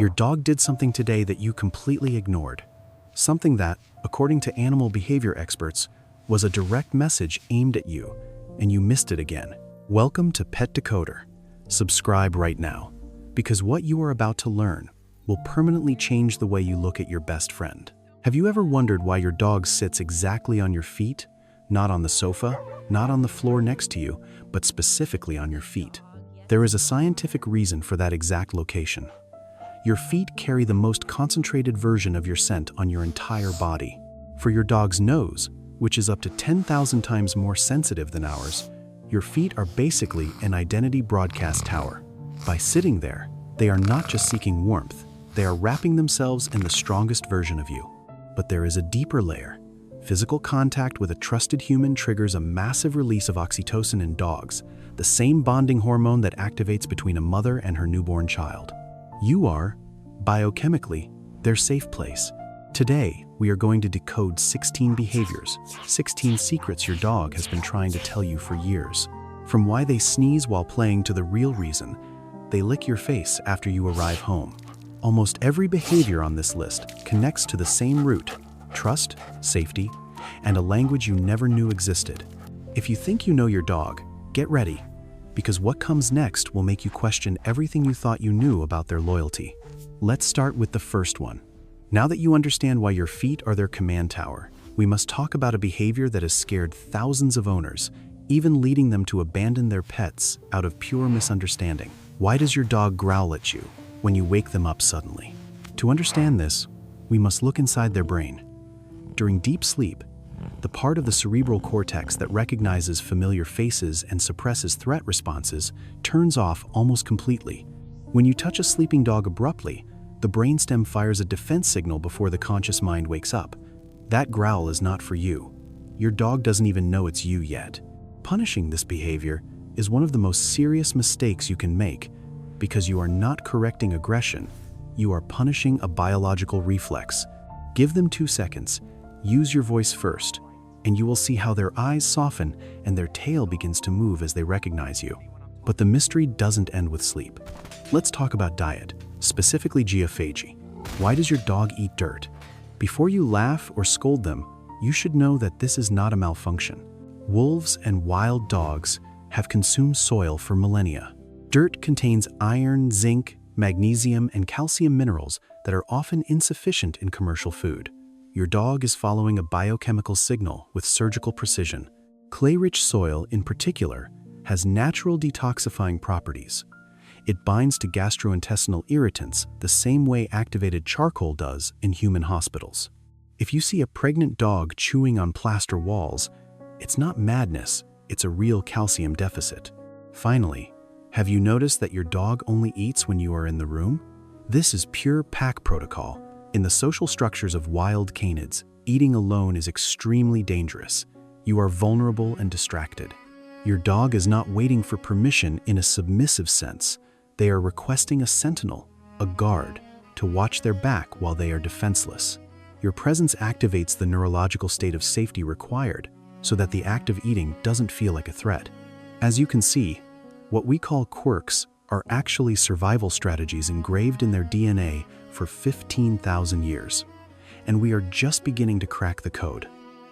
Your dog did something today that you completely ignored. Something that, according to animal behavior experts, was a direct message aimed at you, and you missed it again. Welcome to Pet Decoder. Subscribe right now, because what you are about to learn will permanently change the way you look at your best friend. Have you ever wondered why your dog sits exactly on your feet? Not on the sofa, not on the floor next to you, but specifically on your feet. There is a scientific reason for that exact location. Your feet carry the most concentrated version of your scent on your entire body. For your dog's nose, which is up to 10,000 times more sensitive than ours, your feet are basically an identity broadcast tower. By sitting there, they are not just seeking warmth, they are wrapping themselves in the strongest version of you. But there is a deeper layer. Physical contact with a trusted human triggers a massive release of oxytocin in dogs, the same bonding hormone that activates between a mother and her newborn child. You are, biochemically, their safe place. Today, we are going to decode 16 behaviors, 16 secrets your dog has been trying to tell you for years. From why they sneeze while playing to the real reason they lick your face after you arrive home. Almost every behavior on this list connects to the same root: trust, safety, and a language you never knew existed. If you think you know your dog, get ready, because what comes next will make you question everything you thought you knew about their loyalty. Let's start with the first one. Now that you understand why your feet are their command tower, we must talk about a behavior that has scared thousands of owners, even leading them to abandon their pets out of pure misunderstanding. Why does your dog growl at you when you wake them up suddenly? To understand this, we must look inside their brain. During deep sleep, the part of the cerebral cortex that recognizes familiar faces and suppresses threat responses turns off almost completely. When you touch a sleeping dog abruptly, the brainstem fires a defense signal before the conscious mind wakes up. That growl is not for you. Your dog doesn't even know it's you yet. Punishing this behavior is one of the most serious mistakes you can make, because you are not correcting aggression, you are punishing a biological reflex. Give them 2 seconds, use your voice first, and you will see how their eyes soften and their tail begins to move as they recognize you. But the mystery doesn't end with sleep. Let's talk about diet, specifically geophagy. Why does your dog eat dirt? Before you laugh or scold them, you should know that this is not a malfunction. Wolves and wild dogs have consumed soil for millennia. Dirt contains iron, zinc, magnesium, and calcium minerals that are often insufficient in commercial food. Your dog is following a biochemical signal with surgical precision. Clay-rich soil, in particular, has natural detoxifying properties. It binds to gastrointestinal irritants the same way activated charcoal does in human hospitals. If you see a pregnant dog chewing on plaster walls, it's not madness, it's a real calcium deficit. Finally, have you noticed that your dog only eats when you are in the room? This is pure pack protocol. In the social structures of wild canids, eating alone is extremely dangerous. You are vulnerable and distracted. Your dog is not waiting for permission in a submissive sense. They are requesting a sentinel, a guard, to watch their back while they are defenseless. Your presence activates the neurological state of safety required so that the act of eating doesn't feel like a threat. As you can see, what we call quirks are actually survival strategies engraved in their DNA for 15,000 years. And we are just beginning to crack the code.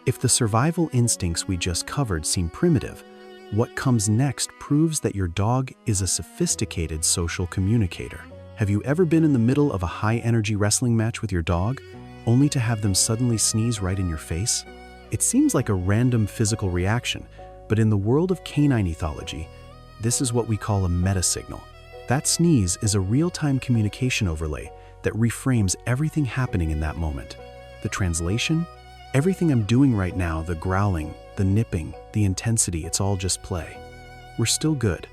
If the survival instincts we just covered seem primitive, what comes next proves that your dog is a sophisticated social communicator. Have you ever been in the middle of a high-energy wrestling match with your dog, only to have them suddenly sneeze right in your face? It seems like a random physical reaction, but in the world of canine ethology, this is what we call a meta-signal. That sneeze is a real-time communication overlay that reframes everything happening in that moment. The translation? Everything I'm doing right now, the growling, the nipping, the intensity, it's all just play. We're still good.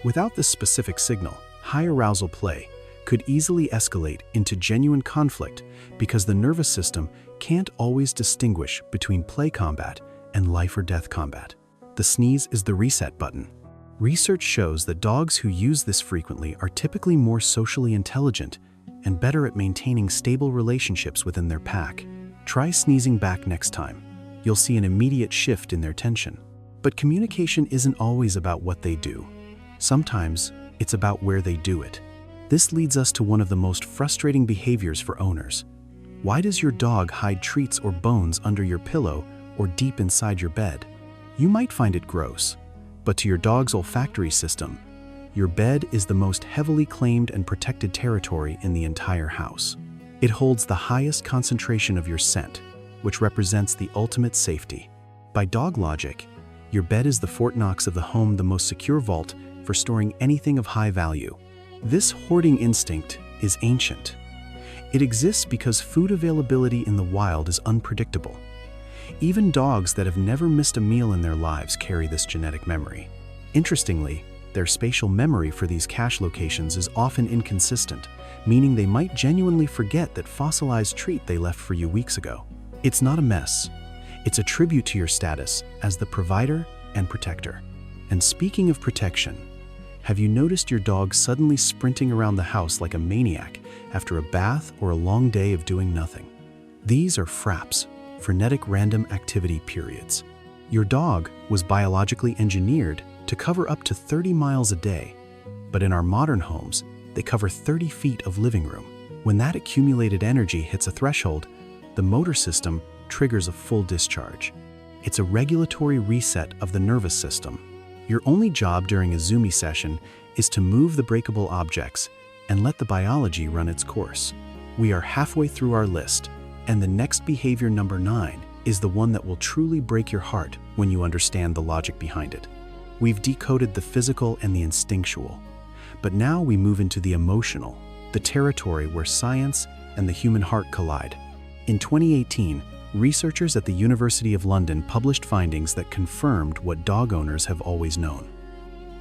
Without this specific signal, high arousal play could easily escalate into genuine conflict because the nervous system can't always distinguish between play combat and life or death combat. The sneeze is the reset button. Research shows that dogs who use this frequently are typically more socially intelligent and better at maintaining stable relationships within their pack. Try sneezing back next time. You'll see an immediate shift in their tension. But communication isn't always about what they do. Sometimes it's about where they do it. This leads us to one of the most frustrating behaviors for owners. Why does your dog hide treats or bones under your pillow or deep inside your bed? You might find it gross, but to your dog's olfactory system, your bed is the most heavily claimed and protected territory in the entire house. It holds the highest concentration of your scent, which represents the ultimate safety. By dog logic, your bed is the Fort Knox of the home, the most secure vault for storing anything of high value. This hoarding instinct is ancient. It exists because food availability in the wild is unpredictable. Even dogs that have never missed a meal in their lives carry this genetic memory. Interestingly, their spatial memory for these cache locations is often inconsistent, meaning they might genuinely forget that fossilized treat they left for you weeks ago. It's not a mess. It's a tribute to your status as the provider and protector. And speaking of protection, have you noticed your dog suddenly sprinting around the house like a maniac after a bath or a long day of doing nothing? These are FRAPs, frenetic random activity periods. Your dog was biologically engineered to cover up to 30 miles a day, but in our modern homes, they cover 30 feet of living room. When that accumulated energy hits a threshold, the motor system triggers a full discharge. It's a regulatory reset of the nervous system. Your only job during a Zoomie session is to move the breakable objects and let the biology run its course. We are halfway through our list, and the next behavior, number 9, is the one that will truly break your heart when you understand the logic behind it. We've decoded the physical and the instinctual, but now we move into the emotional, the territory where science and the human heart collide. In 2018, researchers at the University of London published findings that confirmed what dog owners have always known.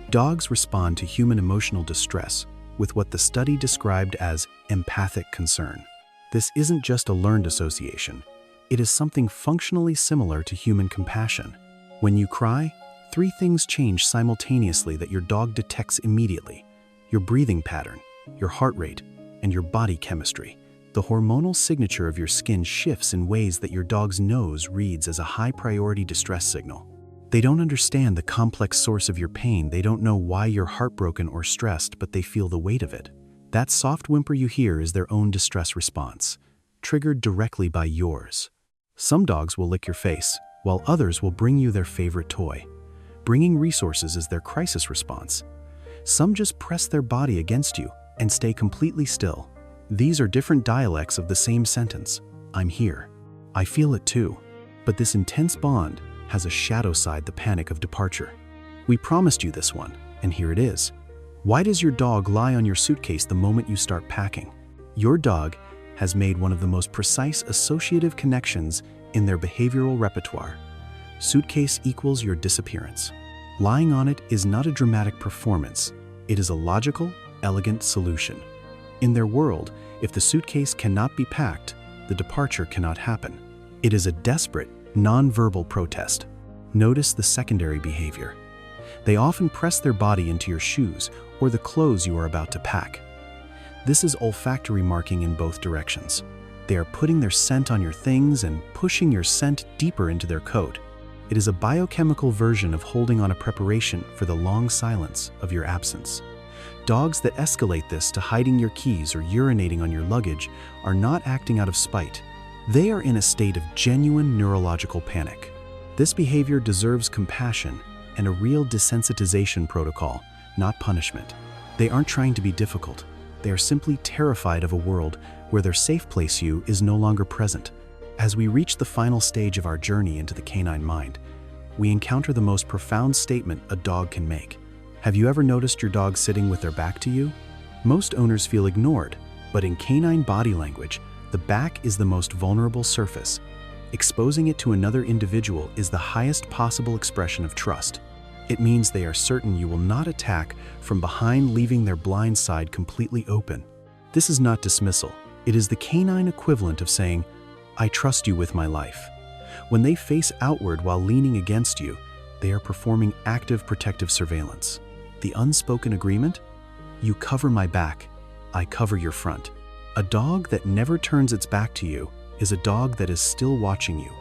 Dogs respond to human emotional distress with what the study described as empathic concern. This isn't just a learned association. It is something functionally similar to human compassion. When you cry, 3 things change simultaneously that your dog detects immediately: your breathing pattern, your heart rate, and your body chemistry. The hormonal signature of your skin shifts in ways that your dog's nose reads as a high-priority distress signal. They don't understand the complex source of your pain. They don't know why you're heartbroken or stressed, but they feel the weight of it. That soft whimper you hear is their own distress response, triggered directly by yours. Some dogs will lick your face, while others will bring you their favorite toy. Bringing resources is their crisis response. Some just press their body against you and stay completely still. These are different dialects of the same sentence. I'm here. I feel it too. But this intense bond has a shadow side, the panic of departure. We promised you this one, and here it is. Why does your dog lie on your suitcase the moment you start packing? Your dog has made one of the most precise associative connections in their behavioral repertoire. Suitcase equals your disappearance. Lying on it is not a dramatic performance. It is a logical, elegant solution. In their world, if the suitcase cannot be packed, the departure cannot happen. It is a desperate, non-verbal protest. Notice the secondary behavior. They often press their body into your shoes or the clothes you are about to pack. This is olfactory marking in both directions. They are putting their scent on your things and pushing your scent deeper into their coat. It is a biochemical version of holding on a preparation for the long silence of your absence. Dogs that escalate this to hiding your keys or urinating on your luggage are not acting out of spite. They are in a state of genuine neurological panic. This behavior deserves compassion and a real desensitization protocol, not punishment. They aren't trying to be difficult. They are simply terrified of a world where their safe place you is no longer present. As we reach the final stage of our journey into the canine mind, we encounter the most profound statement a dog can make. Have you ever noticed your dog sitting with their back to you? Most owners feel ignored, but in canine body language, the back is the most vulnerable surface. Exposing it to another individual is the highest possible expression of trust. It means they are certain you will not attack from behind, leaving their blind side completely open. This is not dismissal. It is the canine equivalent of saying, "I trust you with my life." When they face outward while leaning against you, they are performing active protective surveillance. The unspoken agreement? You cover my back, I cover your front. A dog that never turns its back to you is a dog that is still watching you.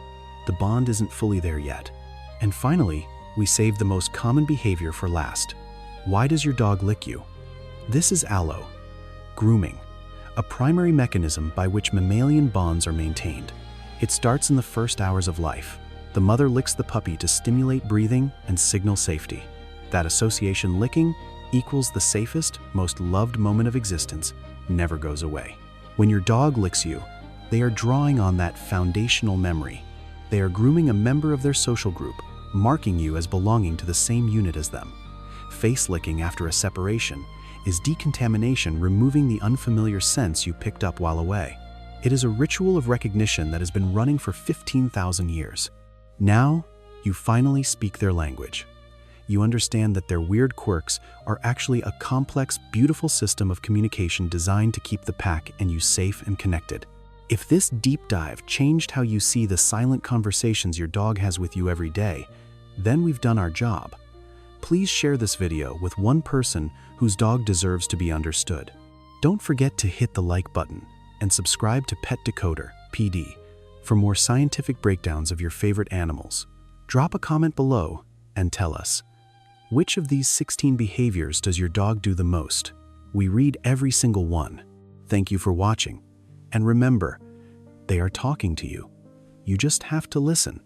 The bond isn't fully there yet. And finally, we save the most common behavior for last. Why does your dog lick you? This is Allo, Grooming, a primary mechanism by which mammalian bonds are maintained. It starts in the first hours of life. The mother licks the puppy to stimulate breathing and signal safety. That association licking equals the safest, most loved moment of existence, never goes away. When your dog licks you, they are drawing on that foundational memory. They are grooming a member of their social group, marking you as belonging to the same unit as them. Face licking after a separation is decontamination, removing the unfamiliar scents you picked up while away. It is a ritual of recognition that has been running for 15,000 years. Now, you finally speak their language. You understand that their weird quirks are actually a complex, beautiful system of communication designed to keep the pack and you safe and connected. If this deep dive changed how you see the silent conversations your dog has with you every day, then we've done our job. Please share this video with one person whose dog deserves to be understood. Don't forget to hit the like button and subscribe to Pet Decoder, PD, for more scientific breakdowns of your favorite animals. Drop a comment below and tell us, which of these 16 behaviors does your dog do the most? We read every single one. Thank you for watching. And remember, they are talking to you. You just have to listen.